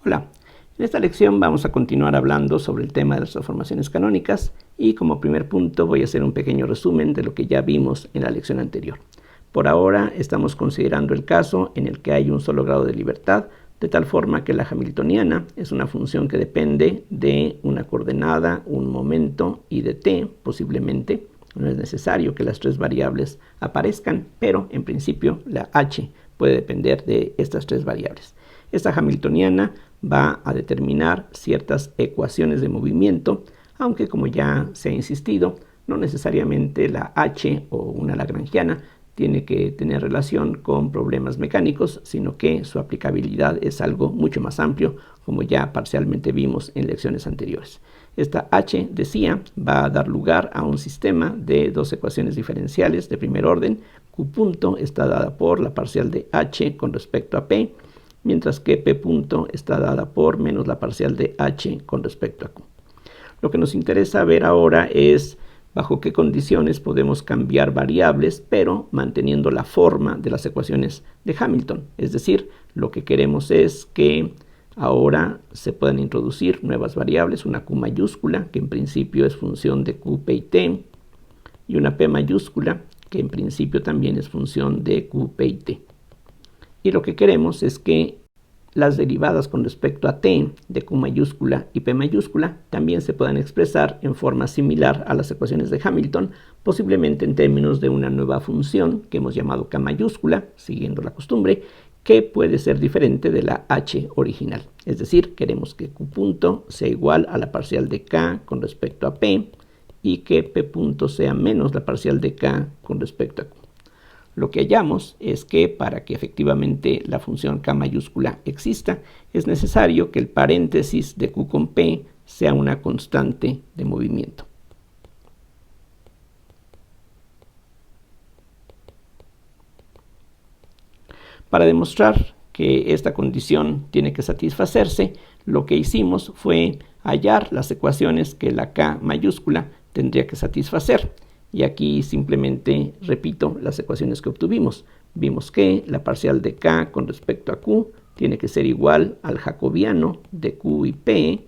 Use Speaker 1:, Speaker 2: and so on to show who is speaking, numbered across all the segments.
Speaker 1: Hola, en esta lección vamos a continuar hablando sobre el tema de las transformaciones canónicas y como primer punto voy a hacer un pequeño resumen de lo que ya vimos en la lección anterior. Por ahora estamos considerando el caso en el que hay un solo grado de libertad, de tal forma que la hamiltoniana es una función que depende de una coordenada, un momento y de t, posiblemente. No es necesario que las tres variables aparezcan, pero en principio la h puede depender de estas tres variables. Esta hamiltoniana va a determinar ciertas ecuaciones de movimiento, aunque como ya se ha insistido, no necesariamente la h o una lagrangiana tiene que tener relación con problemas mecánicos, sino que su aplicabilidad es algo mucho más amplio, como ya parcialmente vimos en lecciones anteriores. Esta h, decía, va a dar lugar a un sistema de dos ecuaciones diferenciales de primer orden. Q punto está dada por la parcial de h con respecto a p, mientras que p punto está dada por menos la parcial de h con respecto a q. Lo que nos interesa ver ahora es bajo qué condiciones podemos cambiar variables, pero manteniendo la forma de las ecuaciones de Hamilton. Es decir, lo que queremos es que ahora se puedan introducir nuevas variables, una q mayúscula, que en principio es función de q, p y t, y una p mayúscula, que en principio también es función de q, p y t. Y lo que queremos es que las derivadas con respecto a t de q mayúscula y p mayúscula también se puedan expresar en forma similar a las ecuaciones de Hamilton, posiblemente en términos de una nueva función que hemos llamado k mayúscula, siguiendo la costumbre, que puede ser diferente de la h original. Es decir, queremos que q punto sea igual a la parcial de k con respecto a p y que p punto sea menos la parcial de k con respecto a q. Lo que hallamos es que para que efectivamente la función k mayúscula exista, es necesario que el paréntesis de q con p sea una constante de movimiento. Para demostrar que esta condición tiene que satisfacerse, lo que hicimos fue hallar las ecuaciones que la k mayúscula tendría que satisfacer. Y aquí simplemente repito las ecuaciones que obtuvimos. Vimos que la parcial de k con respecto a q tiene que ser igual al jacobiano de q y p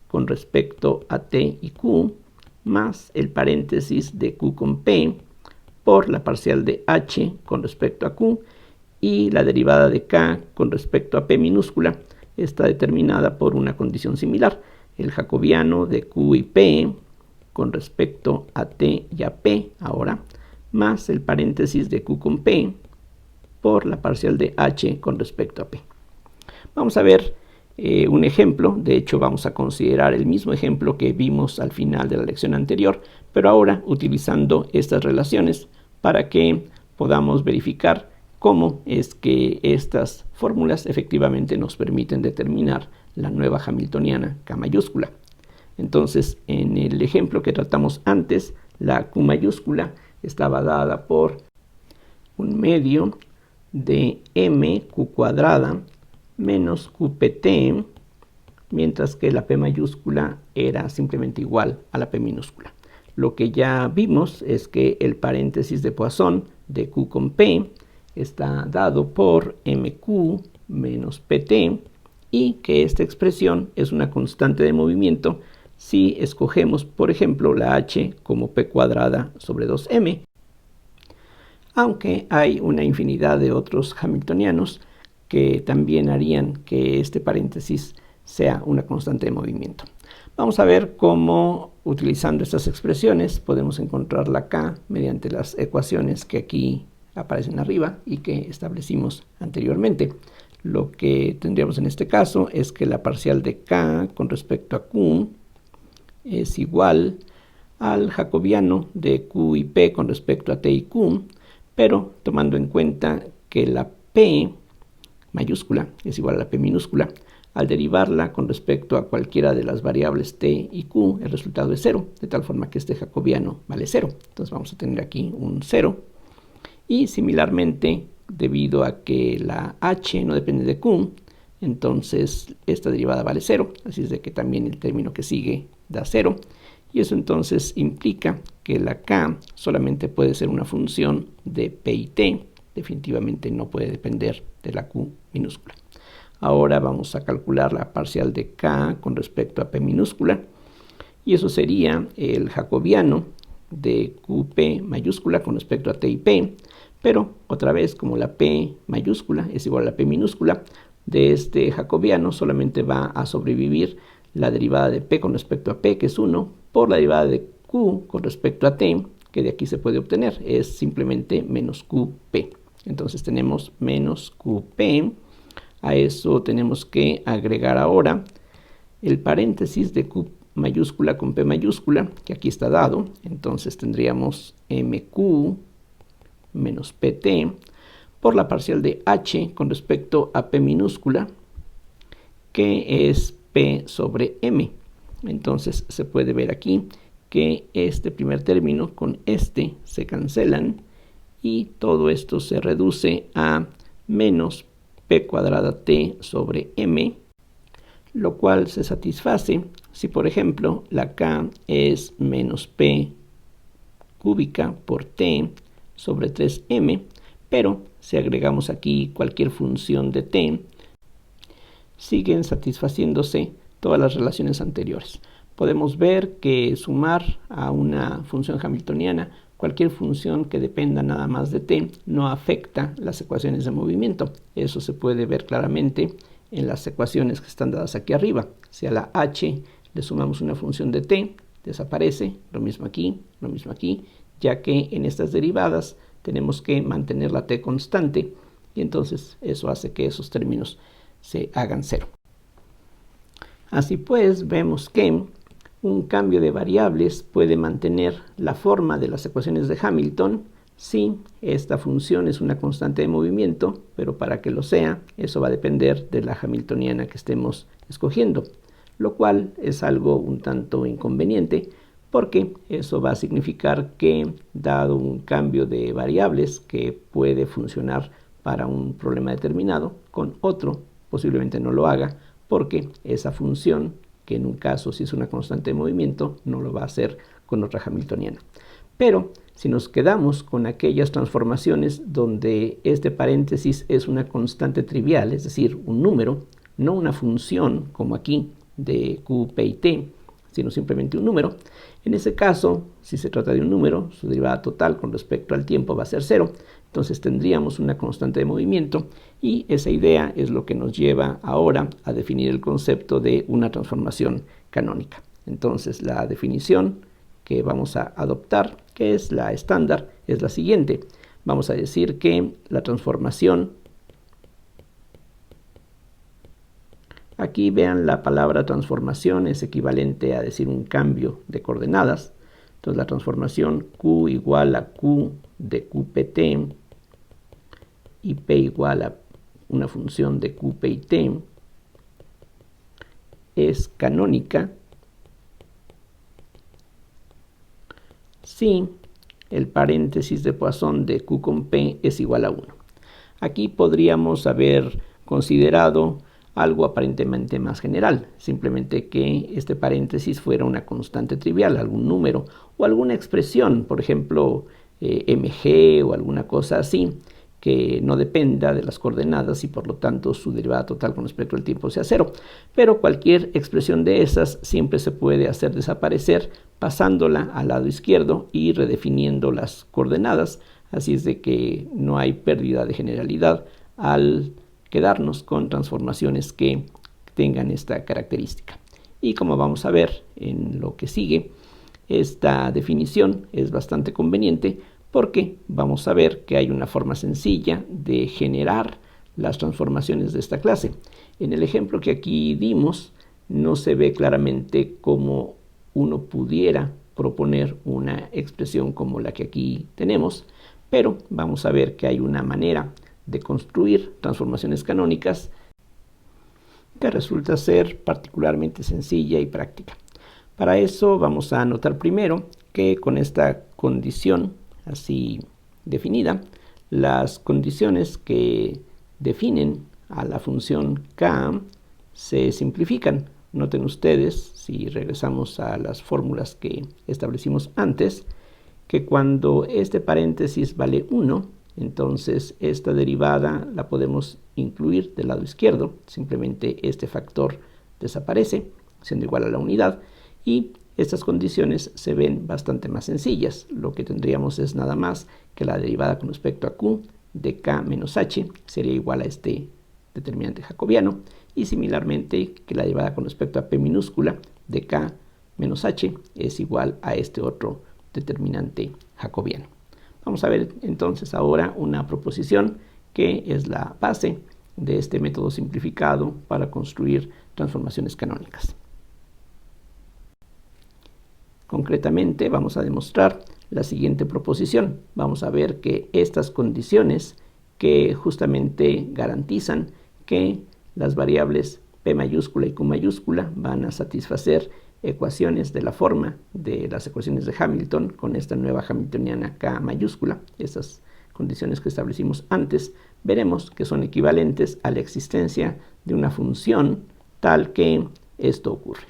Speaker 1: con respecto a t y q, más el paréntesis de q con p por la parcial de h con respecto a q, y la derivada de k con respecto a p minúscula está determinada por una condición similar. El jacobiano de q y p con respecto a t y a p ahora, más el paréntesis de q con p por la parcial de h con respecto a p. Vamos a ver un ejemplo. De hecho, vamos a considerar el mismo ejemplo que vimos al final de la lección anterior, pero ahora utilizando estas relaciones para que podamos verificar cómo es que estas fórmulas efectivamente nos permiten determinar la nueva hamiltoniana k mayúscula. Entonces, en el ejemplo que tratamos antes, la q mayúscula estaba dada por un medio de m q cuadrada menos qpt, mientras que la p mayúscula era simplemente igual a la p minúscula. Lo que ya vimos es que el paréntesis de Poisson de q con p está dado por mq menos pt y que esta expresión es una constante de movimiento si escogemos, por ejemplo, la h como p cuadrada sobre 2m, aunque hay una infinidad de otros hamiltonianos que también harían que este paréntesis sea una constante de movimiento. Vamos a ver cómo, utilizando estas expresiones, podemos encontrar la k mediante las ecuaciones que aquí aparecen arriba y que establecimos anteriormente. Lo que tendríamos en este caso es que la parcial de k con respecto a q es igual al jacobiano de q y p con respecto a t y q, pero tomando en cuenta que la p mayúscula es igual a la p minúscula, al derivarla con respecto a cualquiera de las variables t y q, el resultado es 0, de tal forma que este jacobiano vale 0. Entonces vamos a tener aquí un 0. Y similarmente, debido a que la h no depende de q, entonces esta derivada vale 0, así es de que también el término que sigue da 0, y eso entonces implica que la k solamente puede ser una función de p y t, definitivamente no puede depender de la q minúscula. Ahora vamos a calcular la parcial de k con respecto a p minúscula. Y eso sería el jacobiano de qp mayúscula con respecto a t y p. Pero otra vez, como la p mayúscula es igual a la p minúscula, de este jacobiano solamente va a sobrevivir la derivada de p con respecto a p, que es 1, por la derivada de q con respecto a t, que de aquí se puede obtener, es simplemente menos qp. Entonces tenemos menos qp. A eso tenemos que agregar ahora el paréntesis de q mayúscula con p mayúscula, que aquí está dado. Entonces tendríamos mq menos pt por la parcial de h con respecto a p minúscula, que es p sobre m. Entonces se puede ver aquí que este primer término con este se cancelan y todo esto se reduce a menos p cuadrada t sobre m, lo cual se satisface si, por ejemplo, la k es menos p cúbica por t sobre 3m, pero si agregamos aquí cualquier función de t, siguen satisfaciéndose todas las relaciones anteriores. Podemos ver que sumar a una función hamiltoniana cualquier función que dependa nada más de t no afecta las ecuaciones de movimiento. Eso se puede ver claramente en las ecuaciones que están dadas aquí arriba. Si a la h le sumamos una función de t, desaparece, lo mismo aquí, ya que en estas derivadas tenemos que mantener la t constante y entonces eso hace que esos términos se hagan cero. Así pues, vemos que un cambio de variables puede mantener la forma de las ecuaciones de Hamilton si esta función es una constante de movimiento, pero para que lo sea, eso va a depender de la hamiltoniana que estemos escogiendo, lo cual es algo un tanto inconveniente, porque eso va a significar que, dado un cambio de variables que puede funcionar para un problema determinado, con otro posiblemente no lo haga, porque esa función, que en un caso si es una constante de movimiento, no lo va a hacer con otra hamiltoniana. Pero si nos quedamos con aquellas transformaciones donde este paréntesis es una constante trivial, es decir, un número, no una función como aquí de q, p y t, sino simplemente un número, en ese caso, si se trata de un número, su derivada total con respecto al tiempo va a ser 0. Entonces tendríamos una constante de movimiento y esa idea es lo que nos lleva ahora a definir el concepto de una transformación canónica. Entonces la definición que vamos a adoptar, que es la estándar, es la siguiente. Vamos a decir que la transformación, aquí vean la palabra transformación es equivalente a decir un cambio de coordenadas. Entonces la transformación q igual a q de qpt y p igual a una función de qp y t es canónica si el paréntesis de Poisson de q con p es igual a 1. Aquí podríamos haber considerado algo aparentemente más general, simplemente que este paréntesis fuera una constante trivial, algún número o alguna expresión, por ejemplo, mg o alguna cosa así, que no dependa de las coordenadas y por lo tanto su derivada total con respecto al tiempo sea 0. Pero cualquier expresión de esas siempre se puede hacer desaparecer pasándola al lado izquierdo y redefiniendo las coordenadas, así es de que no hay pérdida de generalidad al quedarnos con transformaciones que tengan esta característica. Y como vamos a ver en lo que sigue, esta definición es bastante conveniente porque vamos a ver que hay una forma sencilla de generar las transformaciones de esta clase. En el ejemplo que aquí dimos, no se ve claramente cómo uno pudiera proponer una expresión como la que aquí tenemos, pero vamos a ver que hay una manera de construir transformaciones canónicas que resulta ser particularmente sencilla y práctica. Para eso vamos a anotar primero que con esta condición así definida, las condiciones que definen a la función k se simplifican. Noten ustedes, si regresamos a las fórmulas que establecimos antes, que cuando este paréntesis vale 1, Entonces esta derivada la podemos incluir del lado izquierdo, simplemente este factor desaparece, siendo igual a la unidad, y estas condiciones se ven bastante más sencillas. Lo que tendríamos es nada más que la derivada con respecto a q de k menos h sería igual a este determinante jacobiano, y similarmente que la derivada con respecto a p minúscula de k menos h es igual a este otro determinante jacobiano. Vamos a ver entonces ahora una proposición que es la base de este método simplificado para construir transformaciones canónicas. Concretamente vamos a demostrar la siguiente proposición. Vamos a ver que estas condiciones que justamente garantizan que las variables p mayúscula y q mayúscula van a satisfacer ecuaciones de la forma de las ecuaciones de Hamilton con esta nueva hamiltoniana k mayúscula, esas condiciones que establecimos antes, veremos que son equivalentes a la existencia de una función tal que esto ocurre.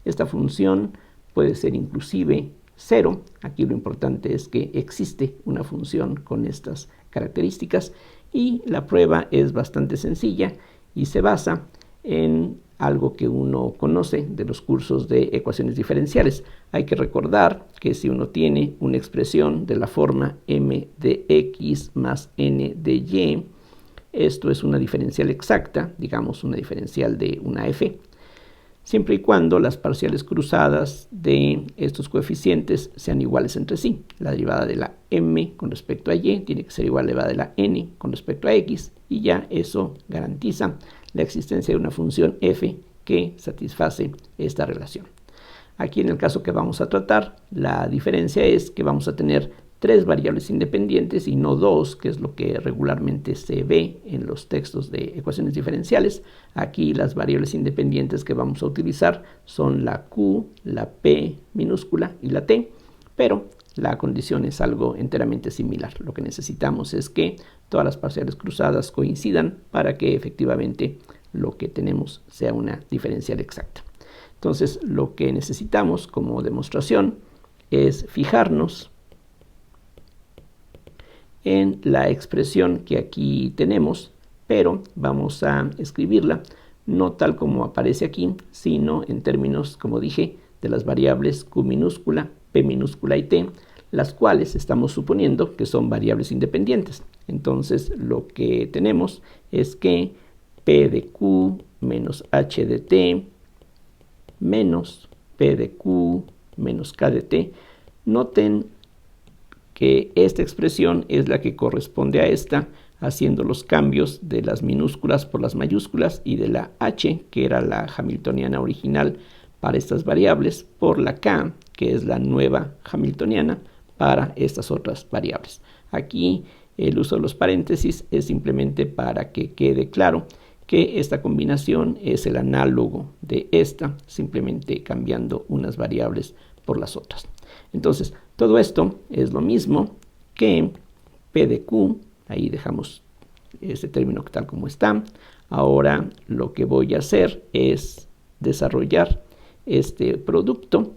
Speaker 1: Esta función puede ser inclusive 0. Aquí lo importante es que existe una función con estas características, y la prueba es bastante sencilla y se basa en algo que uno conoce de los cursos de ecuaciones diferenciales. Hay que recordar que si uno tiene una expresión de la forma m de x más n de y, esto es una diferencial exacta, digamos una diferencial de una f, siempre y cuando las parciales cruzadas de estos coeficientes sean iguales entre sí. La derivada de la m con respecto a y tiene que ser igual a la derivada de la n con respecto a x, y ya eso garantiza la existencia de una función f que satisface esta relación. Aquí en el caso que vamos a tratar, la diferencia es que vamos a tener 3 variables independientes y no 2, que es lo que regularmente se ve en los textos de ecuaciones diferenciales. Aquí las variables independientes que vamos a utilizar son la q, la p minúscula y la t, pero la condición es algo enteramente similar. Lo que necesitamos es que todas las parciales cruzadas coincidan para que efectivamente lo que tenemos sea una diferencial exacta. Entonces, lo que necesitamos como demostración es fijarnos en la expresión que aquí tenemos, pero vamos a escribirla no tal como aparece aquí, sino en términos, como dije, de las variables q minúscula, p minúscula y t, las cuales estamos suponiendo que son variables independientes. Entonces, lo que tenemos es que p de q menos h de t menos p de q menos k de t. Noten que esta expresión es la que corresponde a esta, haciendo los cambios de las minúsculas por las mayúsculas y de la h, que era la hamiltoniana original para estas variables, por la k, que es la nueva hamiltoniana para estas otras variables. Aquí el uso de los paréntesis es simplemente para que quede claro que esta combinación es el análogo de esta, simplemente cambiando unas variables por las otras. Entonces, todo esto es lo mismo que p de q, ahí dejamos este término tal como está. Ahora lo que voy a hacer es desarrollar este producto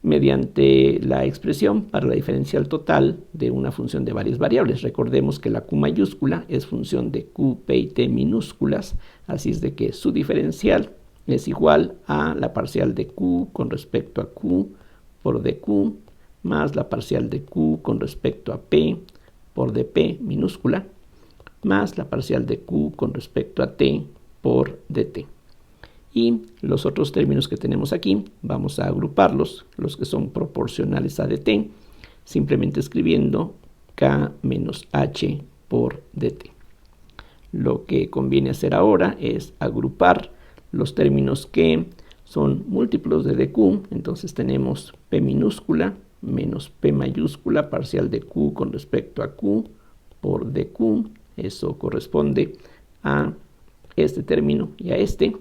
Speaker 1: mediante la expresión para la diferencial total de una función de varias variables. Recordemos que la q mayúscula es función de q, p y t minúsculas, así es de que su diferencial es igual a la parcial de q con respecto a q por dq más la parcial de q con respecto a p por dp minúscula más la parcial de q con respecto a t por dt. Y los otros términos que tenemos aquí vamos a agruparlos, los que son proporcionales a dt, simplemente escribiendo k menos h por dt. Lo que conviene hacer ahora es agrupar los términos que son múltiplos de dq. Entonces tenemos p minúscula menos p mayúscula parcial de q con respecto a q por dq. Eso corresponde a este término y a este.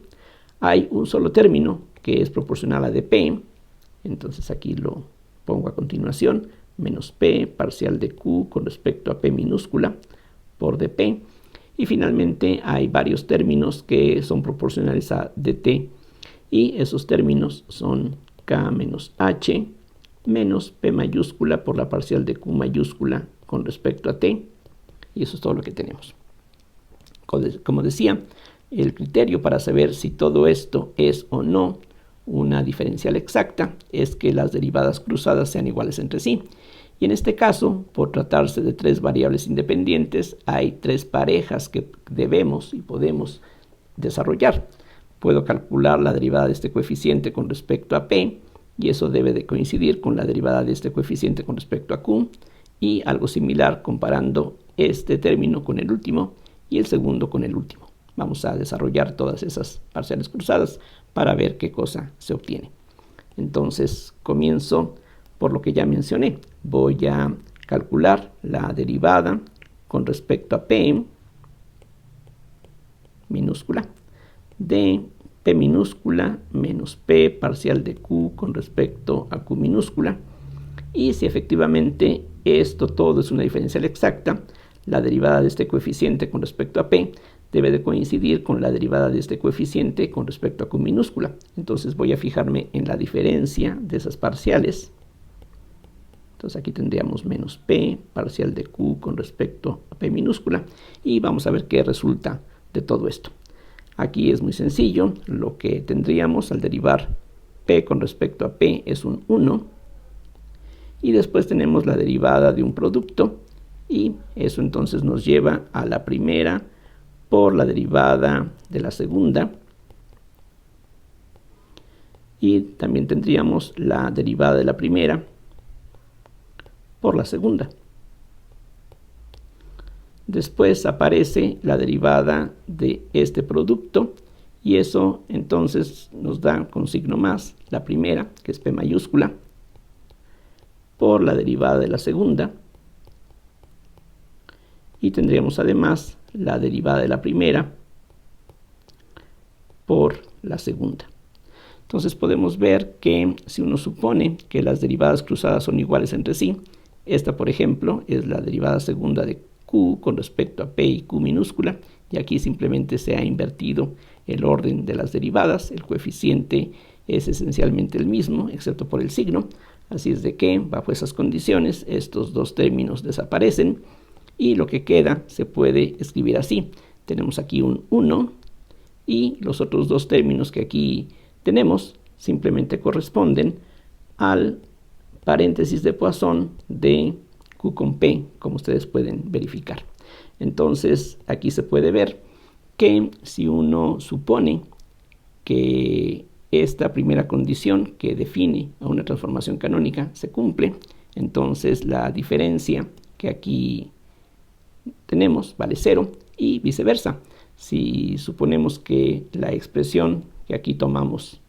Speaker 1: Hay un solo término que es proporcional a dp. Entonces aquí lo pongo a continuación. Menos p parcial de q con respecto a p minúscula por dp. Y finalmente hay varios términos que son proporcionales a dt. Y esos términos son k menos h menos p mayúscula por la parcial de q mayúscula con respecto a t y eso es todo lo que tenemos. Como decía, el criterio para saber si todo esto es o no una diferencial exacta es que las derivadas cruzadas sean iguales entre sí. Y en este caso, por tratarse de tres variables independientes, hay tres parejas que debemos y podemos desarrollar. Puedo calcular la derivada de este coeficiente con respecto a P, y eso debe de coincidir con la derivada de este coeficiente con respecto a Q, y algo similar comparando este término con el último y el segundo con el último. Vamos a desarrollar todas esas parciales cruzadas para ver qué cosa se obtiene. Entonces comienzo por lo que ya mencioné. Voy a calcular la derivada con respecto a P minúscula de P minúscula menos P parcial de Q con respecto a Q minúscula. Y si efectivamente esto todo es una diferencial exacta, la derivada de este coeficiente con respecto a P debe de coincidir con la derivada de este coeficiente con respecto a Q minúscula. Entonces voy a fijarme en la diferencia de esas parciales. Entonces aquí tendríamos menos P parcial de Q con respecto a P minúscula, y vamos a ver qué resulta de todo esto. Aquí es muy sencillo. Lo que tendríamos al derivar P con respecto a P es un 1, y después tenemos la derivada de un producto, y eso entonces nos lleva a la primera por la derivada de la segunda, y también tendríamos la derivada de la primera por la segunda. Después aparece la derivada de este producto, y eso entonces nos da con signo más la primera, que es P mayúscula, por la derivada de la segunda, y tendríamos además la derivada de la primera por la segunda. Entonces podemos ver que si uno supone que las derivadas cruzadas son iguales entre sí, esta por ejemplo es la derivada segunda de Q con respecto a P y Q minúscula, y aquí simplemente se ha invertido el orden de las derivadas. El coeficiente es esencialmente el mismo excepto por el signo, así es de que bajo esas condiciones estos dos términos desaparecen, y lo que queda se puede escribir así. Tenemos aquí un 1, y los otros dos términos que aquí tenemos simplemente corresponden al paréntesis de Poisson de Q con P, como ustedes pueden verificar. Entonces aquí se puede ver que si uno supone que esta primera condición que define a una transformación canónica se cumple, entonces la diferencia que aquí tenemos vale 0, y viceversa. Si suponemos que la expresión que aquí tomamos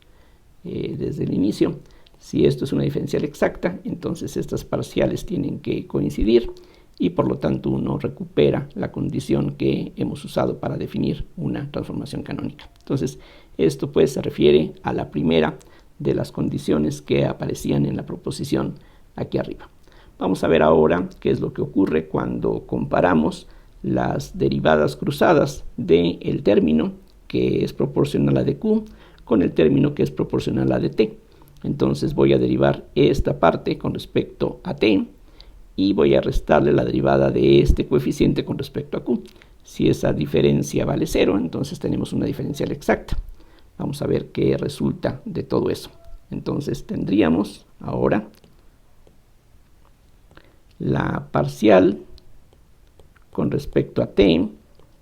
Speaker 1: desde el inicio, si esto es una diferencial exacta, entonces estas parciales tienen que coincidir, y por lo tanto uno recupera la condición que hemos usado para definir una transformación canónica. Entonces esto pues se refiere a la primera de las condiciones que aparecían en la proposición aquí arriba. Vamos a ver ahora qué es lo que ocurre cuando comparamos las derivadas cruzadas del término que es proporcional a de Q con el término que es proporcional a de T. Entonces voy a derivar esta parte con respecto a T, y voy a restarle la derivada de este coeficiente con respecto a Q. Si esa diferencia vale 0, entonces tenemos una diferencial exacta. Vamos a ver qué resulta de todo eso. Entonces tendríamos ahora la parcial con respecto a T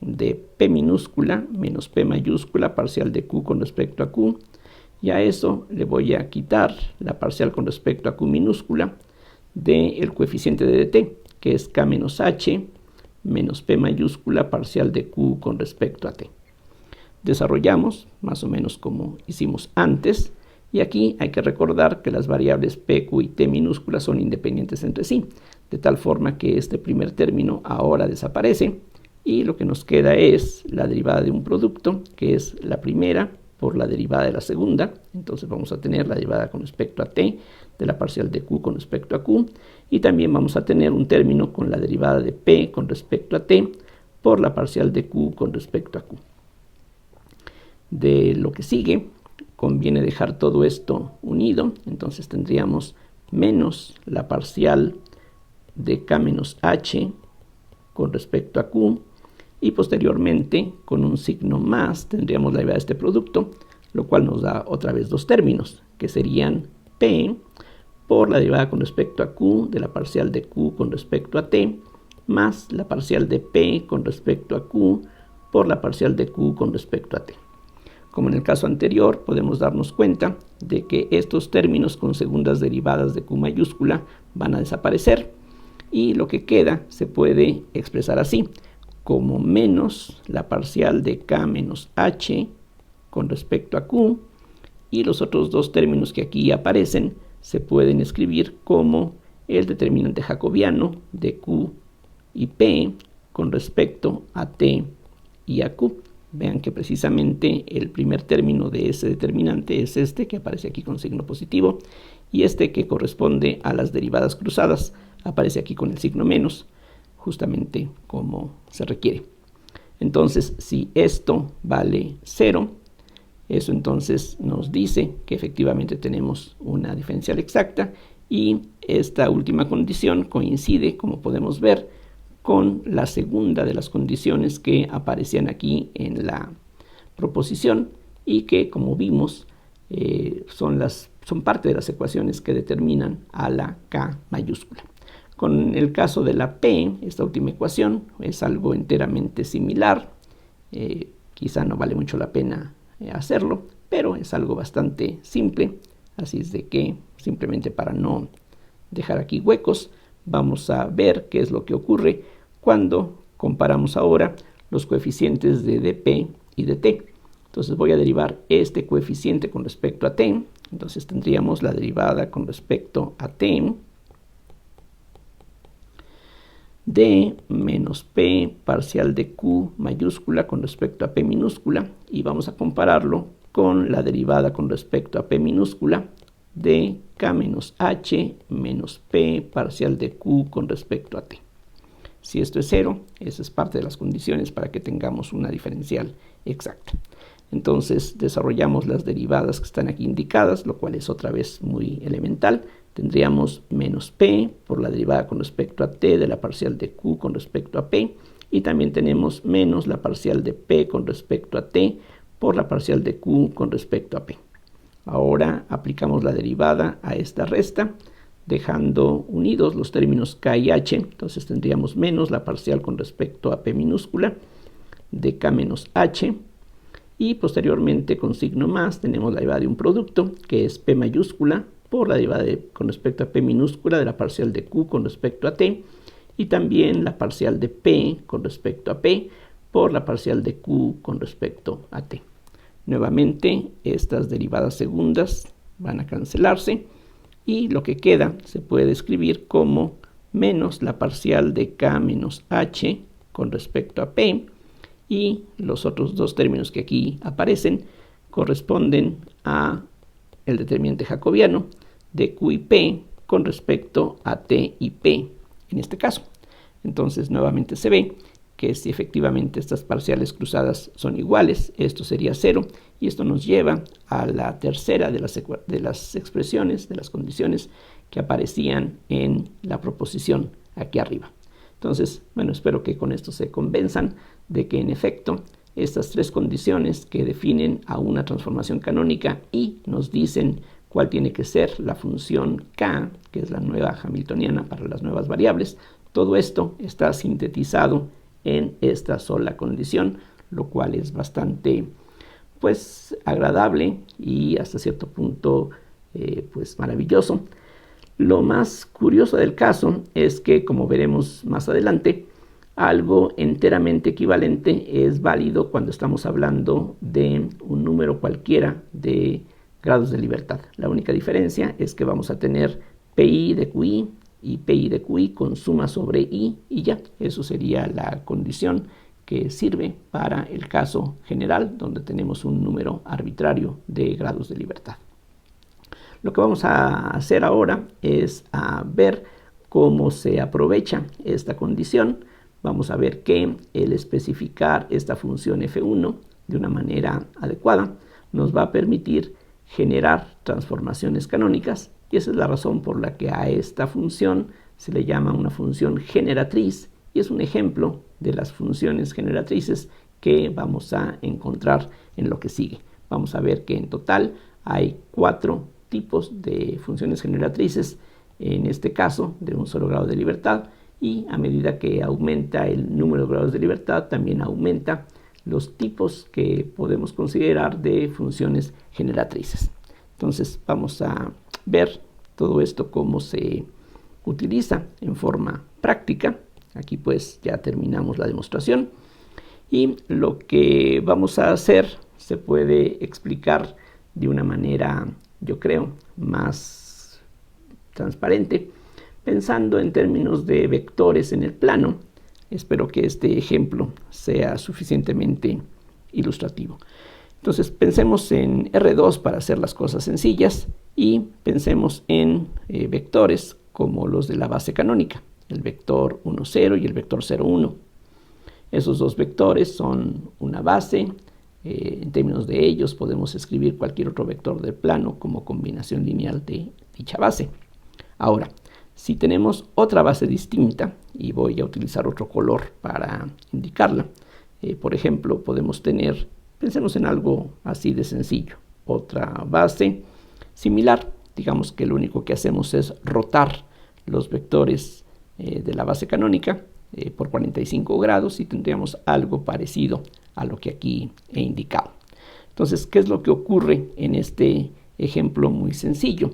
Speaker 1: de P minúscula menos P mayúscula parcial de Q con respecto a Q, y a eso le voy a quitar la parcial con respecto a Q minúscula del coeficiente de dt, que es K menos H menos P mayúscula parcial de Q con respecto a T. Desarrollamos más o menos como hicimos antes, y aquí hay que recordar que las variables P, Q y T minúsculas son independientes entre sí, de tal forma que este primer término ahora desaparece, y lo que nos queda es la derivada de un producto, que es la primera por la derivada de la segunda. Entonces vamos a tener la derivada con respecto a T de la parcial de Q con respecto a Q, y también vamos a tener un término con la derivada de P con respecto a T por la parcial de Q con respecto a Q. De lo que sigue, conviene dejar todo esto unido. Entonces tendríamos menos la parcial de K menos H con respecto a Q, y posteriormente con un signo más tendríamos la derivada de este producto, lo cual nos da otra vez dos términos, que serían P por la derivada con respecto a Q de la parcial de Q con respecto a T, más la parcial de P con respecto a Q por la parcial de Q con respecto a T. Como en el caso anterior, podemos darnos cuenta de que estos términos con segundas derivadas de Q mayúscula van a desaparecer, y lo que queda se puede expresar así, como menos la parcial de K menos H con respecto a Q, y los otros dos términos que aquí aparecen se pueden escribir como el determinante jacobiano de Q y P con respecto a T y a Q. Vean que precisamente el primer término de ese determinante es este que aparece aquí con signo positivo, y este que corresponde a las derivadas cruzadas aparece aquí con el signo menos, justamente como se requiere. Entonces, si esto vale 0, eso entonces nos dice que efectivamente tenemos una diferencial exacta, y esta última condición coincide, como podemos ver, con la segunda de las condiciones que aparecían aquí en la proposición y que, como vimos, son parte de las ecuaciones que determinan a la K mayúscula. Con el caso de la P, esta última ecuación es algo enteramente similar. Quizá no vale mucho la pena hacerlo, pero es algo bastante simple, así es de que simplemente para no dejar aquí huecos, vamos a ver qué es lo que ocurre cuando comparamos ahora los coeficientes de dp y dt. Entonces voy a derivar este coeficiente con respecto a t, entonces tendríamos la derivada con respecto a t de menos p parcial de q mayúscula con respecto a p minúscula, y vamos a compararlo con la derivada con respecto a p minúscula de k menos h menos p parcial de q con respecto a t. Si esto es 0, esa es parte de las condiciones para que tengamos una diferencial exacta. Entonces desarrollamos las derivadas que están aquí indicadas, lo cual es otra vez muy elemental. Tendríamos menos p por la derivada con respecto a t de la parcial de q con respecto a p, y también tenemos menos la parcial de p con respecto a t por la parcial de q con respecto a p. Ahora aplicamos la derivada a esta resta, dejando unidos los términos k y h. Entonces tendríamos menos la parcial con respecto a p minúscula de k menos h, y posteriormente con signo más tenemos la derivada de un producto que es p mayúscula por la derivada con respecto a p minúscula de la parcial de q con respecto a t, y también la parcial de p con respecto a p por la parcial de q con respecto a t. Nuevamente estas derivadas segundas van a cancelarse, y lo que queda se puede escribir como menos la parcial de k menos h con respecto a p, y los otros dos términos que aquí aparecen corresponden a el determinante jacobiano de q y p con respecto a t y p en este caso. Entonces nuevamente se ve que si efectivamente estas parciales cruzadas son iguales, esto sería 0, y esto nos lleva a la tercera de las expresiones, de las condiciones que aparecían en la proposición aquí arriba. Entonces, bueno, espero que con esto se convenzan de que en efecto estas tres condiciones que definen a una transformación canónica y nos dicen cuál tiene que ser la función k, que es la nueva hamiltoniana para las nuevas variables, todo esto está sintetizado en esta sola condición, lo cual es bastante agradable y hasta cierto punto maravilloso. Lo más curioso del caso es que, como veremos más adelante, algo enteramente equivalente es válido cuando estamos hablando de un número cualquiera de grados de libertad. La única diferencia es que vamos a tener pi de qi y pi de qi con suma sobre i, y ya, eso sería la condición que sirve para el caso general donde tenemos un número arbitrario de grados de libertad. Lo que vamos a hacer ahora es ver cómo se aprovecha esta condición. Vamos a ver que el especificar esta función f1 de una manera adecuada nos va a permitir generar transformaciones canónicas, y esa es la razón por la que a esta función se le llama una función generatriz y es un ejemplo de las funciones generatrices que vamos a encontrar en lo que sigue. Vamos a ver que en total hay 4 tipos de funciones generatrices, en este caso de un solo grado de libertad, y a medida que aumenta el número de grados de libertad, también aumenta los tipos que podemos considerar de funciones generatrices. Entonces vamos a ver todo esto cómo se utiliza en forma práctica. Aquí pues ya terminamos la demostración y lo que vamos a hacer se puede explicar de una manera, yo creo, más transparente, pensando en términos de vectores en el plano. Espero que este ejemplo sea suficientemente ilustrativo. Entonces pensemos en R2 para hacer las cosas sencillas y pensemos en vectores como los de la base canónica, el vector 1, 0 y el vector 0, 1. Esos dos vectores son una base. En términos de ellos podemos escribir cualquier otro vector del plano como combinación lineal de dicha base. Ahora, si tenemos otra base distinta, y voy a utilizar otro color para indicarla, por ejemplo, podemos tener, pensemos en algo así de sencillo, otra base similar. Digamos que lo único que hacemos es rotar los vectores de la base canónica por 45 grados y tendríamos algo parecido a lo que aquí he indicado. Entonces, ¿qué es lo que ocurre en este ejemplo muy sencillo?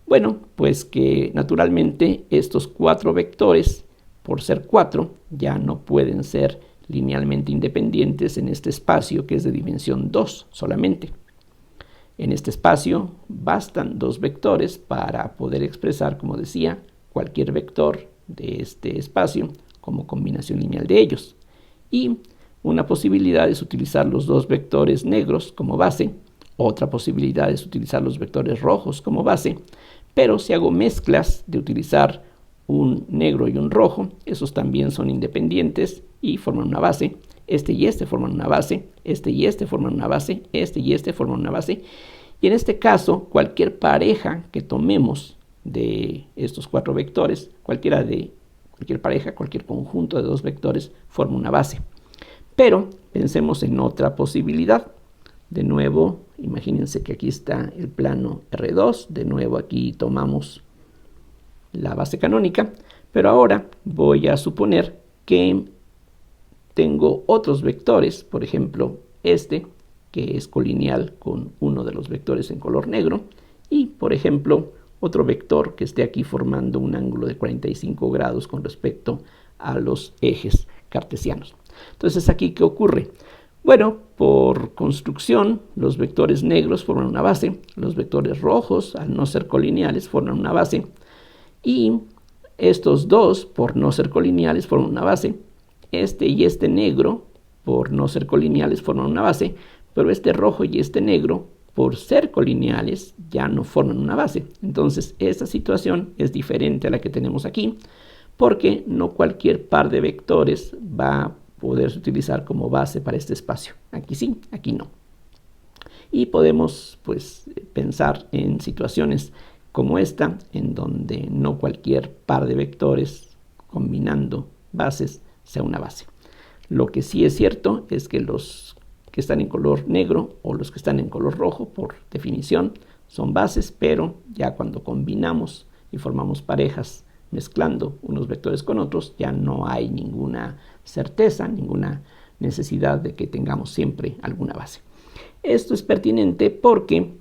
Speaker 1: Bueno, pues que naturalmente estos 4 vectores, por ser 4, ya no pueden ser linealmente independientes en este espacio que es de dimensión 2 solamente. En este espacio bastan 2 vectores para poder expresar, como decía, cualquier vector de este espacio como combinación lineal de ellos. Y una posibilidad es utilizar los 2 vectores negros como base, otra posibilidad es utilizar los vectores rojos como base, pero si hago mezclas de utilizar un negro y un rojo, esos también son independientes y forman una base. Este y este forman una base, este y este forman una base, este y este forman una base. Y en este caso, cualquier pareja que tomemos de estos 4 vectores, cualquier pareja, cualquier conjunto de 2 vectores forma una base. Pero pensemos en otra posibilidad. De nuevo, imagínense que aquí está el plano R2. De nuevo aquí tomamos la base canónica. Pero ahora voy a suponer que tengo otros vectores. Por ejemplo, este, que es colineal con uno de los vectores en color negro. Y, por ejemplo, otro vector que esté aquí formando un ángulo de 45 grados con respecto a los ejes cartesianos. Entonces, ¿aquí qué ocurre? Bueno, por construcción, los vectores negros forman una base, los vectores rojos, al no ser colineales, forman una base, y estos dos, por no ser colineales, forman una base. Este y este negro, por no ser colineales, forman una base, pero este rojo y este negro, por ser colineales, ya no forman una base. Entonces, esta situación es diferente a la que tenemos aquí, porque no cualquier par de vectores va a poderse utilizar como base para este espacio. Aquí sí, aquí no. Y podemos pues pensar en situaciones como esta, en donde no cualquier par de vectores combinando bases sea una base. Lo que sí es cierto es que los que están en color negro o los que están en color rojo, por definición, son bases, pero ya cuando combinamos y formamos parejas mezclando unos vectores con otros, ya no hay ninguna certeza, ninguna necesidad de que tengamos siempre alguna base. Esto es pertinente porque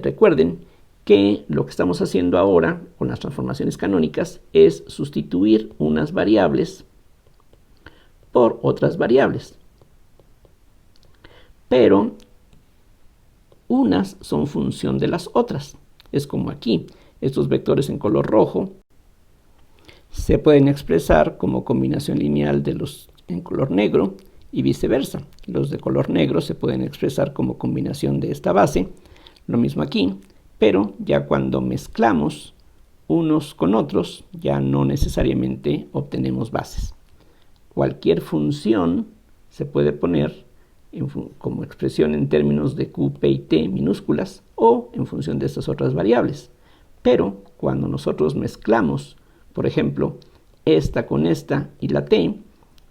Speaker 1: recuerden que lo que estamos haciendo ahora con las transformaciones canónicas es sustituir unas variables por otras variables. Pero unas son función de las otras. Es como aquí, estos vectores en color rojo se pueden expresar como combinación lineal de los en color negro y viceversa. Los de color negro se pueden expresar como combinación de esta base. Lo mismo aquí, pero ya cuando mezclamos unos con otros, ya no necesariamente obtenemos bases. Cualquier función se puede poner como expresión en términos de Q, P y T minúsculas o en función de estas otras variables. Pero cuando nosotros mezclamos, por ejemplo, esta con esta y la T,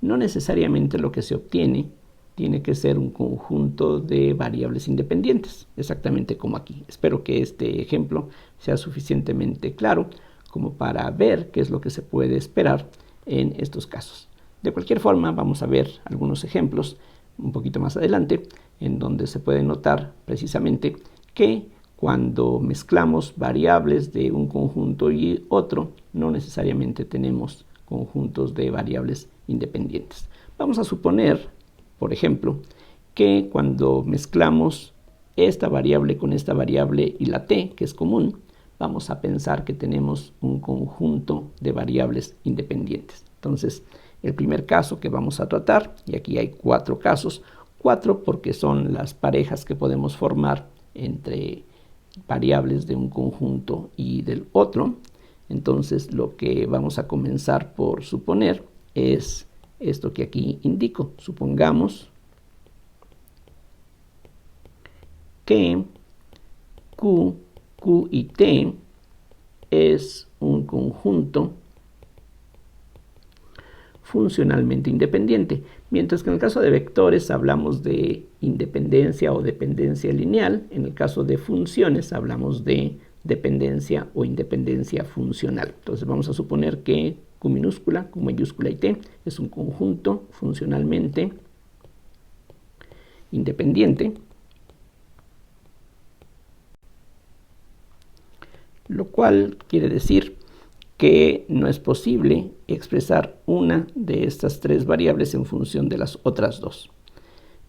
Speaker 1: no necesariamente lo que se obtiene tiene que ser un conjunto de variables independientes, exactamente como aquí. Espero que este ejemplo sea suficientemente claro como para ver qué es lo que se puede esperar en estos casos. De cualquier forma, vamos a ver algunos ejemplos un poquito más adelante, en donde se puede notar precisamente que cuando mezclamos variables de un conjunto y otro, no necesariamente tenemos conjuntos de variables independientes. Vamos a suponer, por ejemplo, que cuando mezclamos esta variable con esta variable y la t, que es común, vamos a pensar que tenemos un conjunto de variables independientes. Entonces, el primer caso que vamos a tratar, y aquí hay 4 casos, 4 porque son las parejas que podemos formar entre variables de un conjunto y del otro. Entonces, lo que vamos a comenzar por suponer es esto que aquí indico. Supongamos que Q y T es un conjunto funcionalmente independiente, mientras que en el caso de vectores hablamos de independencia o dependencia lineal. En el caso de funciones hablamos de dependencia o independencia funcional. Entonces vamos a suponer que Q minúscula, Q mayúscula y T es un conjunto funcionalmente independiente, lo cual quiere decir que no es posible expresar una de estas 3 variables en función de las otras 2.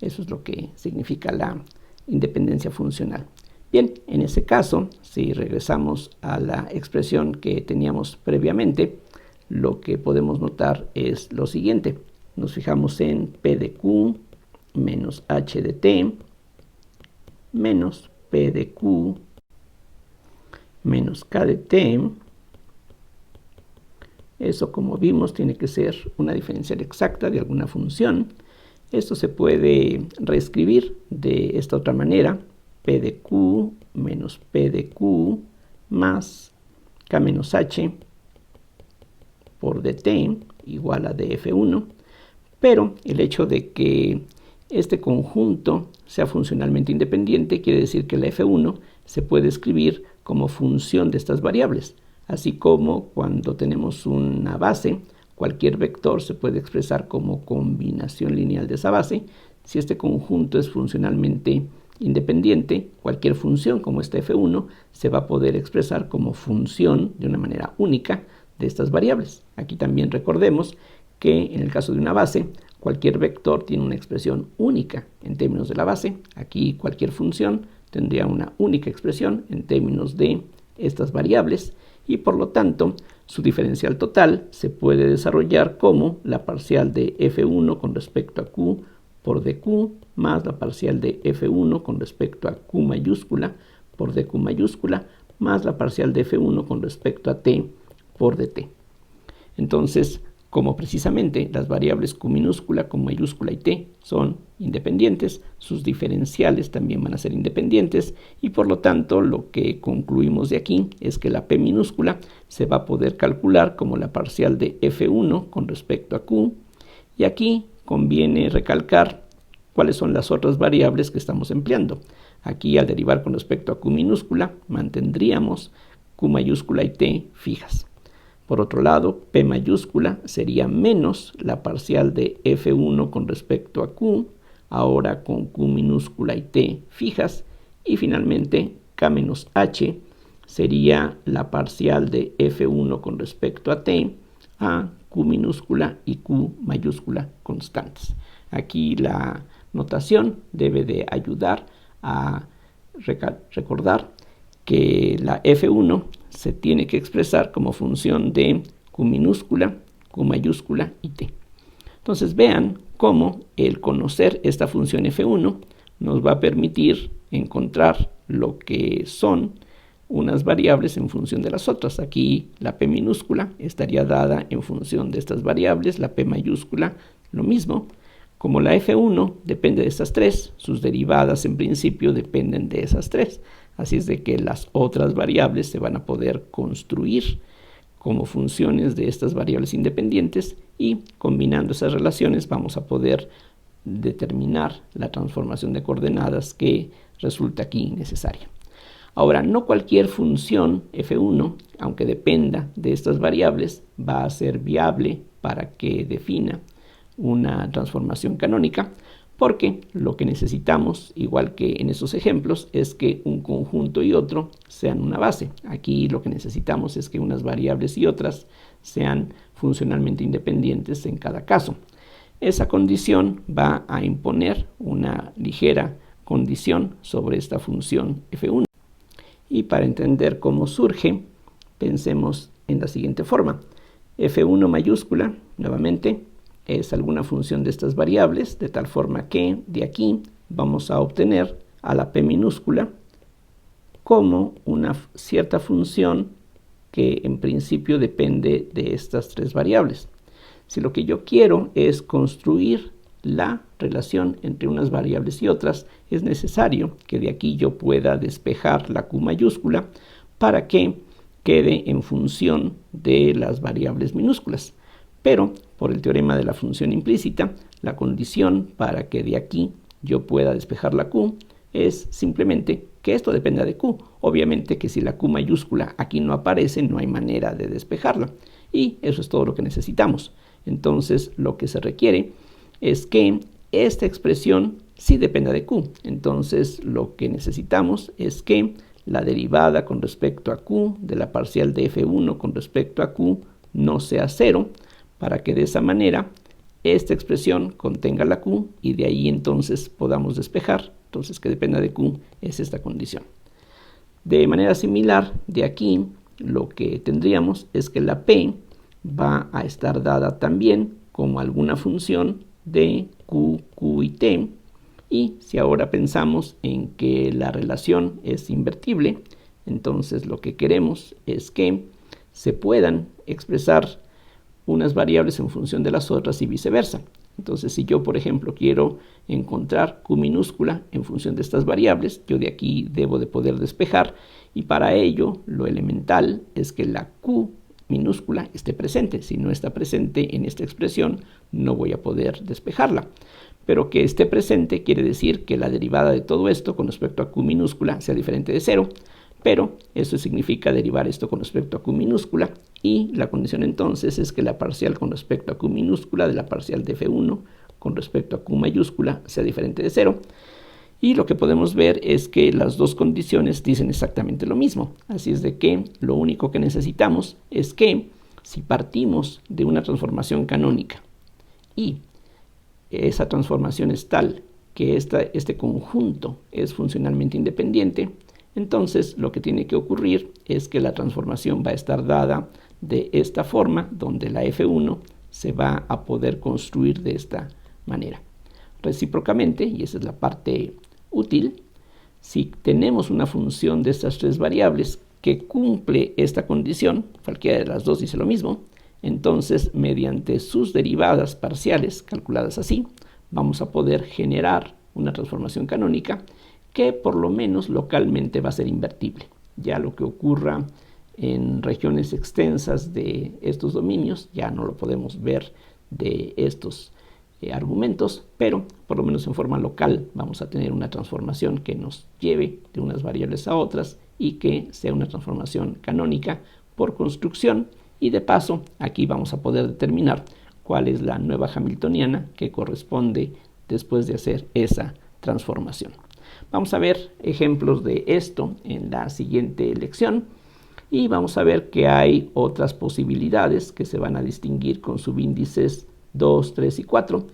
Speaker 1: Eso es lo que significa la independencia funcional. Bien, en ese caso, si regresamos a la expresión que teníamos previamente, lo que podemos notar es lo siguiente. Nos fijamos en P de Q menos H de T menos P de Q menos K de T. Eso, como vimos, tiene que ser una diferencial exacta de alguna función. Esto se puede reescribir de esta otra manera. P de Q menos P de Q más K menos H por dt igual a df1. Pero el hecho de que este conjunto sea funcionalmente independiente quiere decir que la f1 se puede escribir como función de estas variables. Así como cuando tenemos una base, cualquier vector se puede expresar como combinación lineal de esa base. Si este conjunto es funcionalmente independiente, cualquier función como esta f1 se va a poder expresar como función de una manera única de estas variables. Aquí también recordemos que en el caso de una base, cualquier vector tiene una expresión única en términos de la base. Aquí cualquier función tendría una única expresión en términos de estas variables, y por lo tanto su diferencial total se puede desarrollar como la parcial de f1 con respecto a q por dq más la parcial de f1 con respecto a q mayúscula por dq mayúscula más la parcial de f1 con respecto a t por dt. Entonces, como precisamente las variables q minúscula, q mayúscula y t son independientes, sus diferenciales también van a ser independientes, y por lo tanto lo que concluimos de aquí es que la p minúscula se va a poder calcular como la parcial de f1 con respecto a q, y aquí conviene recalcar cuáles son las otras variables que estamos empleando. Aquí, al derivar con respecto a q minúscula, mantendríamos q mayúscula y t fijas. Por otro lado, P mayúscula sería menos la parcial de F1 con respecto a Q, ahora con Q minúscula y T fijas. Y finalmente, K menos H sería la parcial de F1 con respecto a T, a Q minúscula y Q mayúscula constantes. Aquí la notación debe de ayudar a recordar que la F1 se tiene que expresar como función de Q minúscula, Q mayúscula y T. Entonces vean cómo el conocer esta función F1 nos va a permitir encontrar lo que son unas variables en función de las otras. Aquí la P minúscula estaría dada en función de estas variables, la P mayúscula lo mismo. Como la F1 depende de estas 3, sus derivadas en principio dependen de esas 3. Así es de que las otras variables se van a poder construir como funciones de estas variables independientes, y combinando esas relaciones vamos a poder determinar la transformación de coordenadas que resulta aquí necesaria. Ahora, no cualquier función f1, aunque dependa de estas variables, va a ser viable para que defina una transformación canónica, porque lo que necesitamos, igual que en esos ejemplos, es que un conjunto y otro sean una base. Aquí lo que necesitamos es que unas variables y otras sean funcionalmente independientes en cada caso. Esa condición va a imponer una ligera condición sobre esta función f1. Y para entender cómo surge, pensemos en la siguiente forma. f1 mayúscula, nuevamente, es alguna función de estas variables, de tal forma que de aquí vamos a obtener a la p minúscula como una cierta función que en principio depende de estas tres variables. Si lo que yo quiero es construir la relación entre unas variables y otras, es necesario que de aquí yo pueda despejar la q mayúscula para que quede en función de las variables minúsculas. Pero por el teorema de la función implícita, la condición para que de aquí yo pueda despejar la q es simplemente que esto dependa de q. Obviamente que si la q mayúscula aquí no aparece, no hay manera de despejarla. Y eso es todo lo que necesitamos. Entonces, lo que se requiere es que esta expresión sí dependa de q. Entonces, lo que necesitamos es que la derivada con respecto a q de la parcial de f1 con respecto a q no sea 0, para que de esa manera esta expresión contenga la q y de ahí entonces podamos despejar. Entonces, que dependa de q es esta condición. De manera similar, de aquí lo que tendríamos es que la p va a estar dada también como alguna función de q, q y t. Y si ahora pensamos en que la relación es invertible, entonces lo que queremos es que se puedan expresar unas variables en función de las otras y viceversa. Entonces, si yo, por ejemplo, quiero encontrar q minúscula en función de estas variables, yo de aquí debo de poder despejar, y para ello lo elemental es que la q minúscula esté presente. Si no está presente en esta expresión, no voy a poder despejarla. Pero que esté presente quiere decir que la derivada de todo esto con respecto a q minúscula sea diferente de 0, pero eso significa derivar esto con respecto a q minúscula, y la condición entonces es que la parcial con respecto a q minúscula de la parcial de f1 con respecto a q mayúscula sea diferente de 0. Y lo que podemos ver es que las dos condiciones dicen exactamente lo mismo. Así es de que lo único que necesitamos es que si partimos de una transformación canónica y esa transformación es tal que este conjunto es funcionalmente independiente, entonces lo que tiene que ocurrir es que la transformación va a estar dada de esta forma, donde la f1 se va a poder construir de esta manera. Recíprocamente, y esa es la parte útil, si tenemos una función de estas tres variables que cumple esta condición, cualquiera de las dos dice lo mismo, entonces mediante sus derivadas parciales, calculadas así, vamos a poder generar una transformación canónica que por lo menos localmente va a ser invertible. Ya lo que ocurra en regiones extensas de estos dominios ya no lo podemos ver de estos argumentos, pero por lo menos en forma local vamos a tener una transformación que nos lleve de unas variables a otras y que sea una transformación canónica por construcción, y de paso aquí vamos a poder determinar cuál es la nueva hamiltoniana que corresponde después de hacer esa transformación. Vamos a ver ejemplos de esto en la siguiente lección y vamos a ver que hay otras posibilidades que se van a distinguir con subíndices 2, 3 y 4,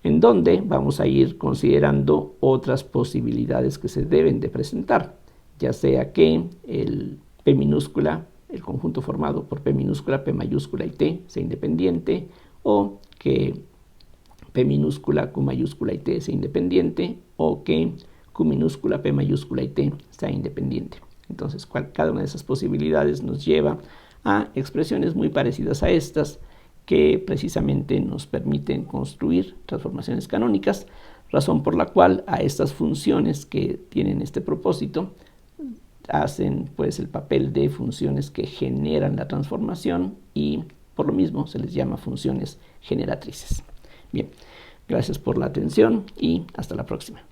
Speaker 1: en donde vamos a ir considerando otras posibilidades que se deben de presentar, ya sea que el P minúscula, el conjunto formado por P minúscula, P mayúscula y T sea independiente, o que P minúscula, Q mayúscula y T sea independiente, o que Q minúscula, P mayúscula y T sea independiente. Entonces, cada una de esas posibilidades nos lleva a expresiones muy parecidas a estas, que precisamente nos permiten construir transformaciones canónicas, razón por la cual a estas funciones que tienen este propósito hacen pues el papel de funciones que generan la transformación y Por lo mismo se les llama funciones generatrices. Bien, gracias por la atención y hasta la próxima.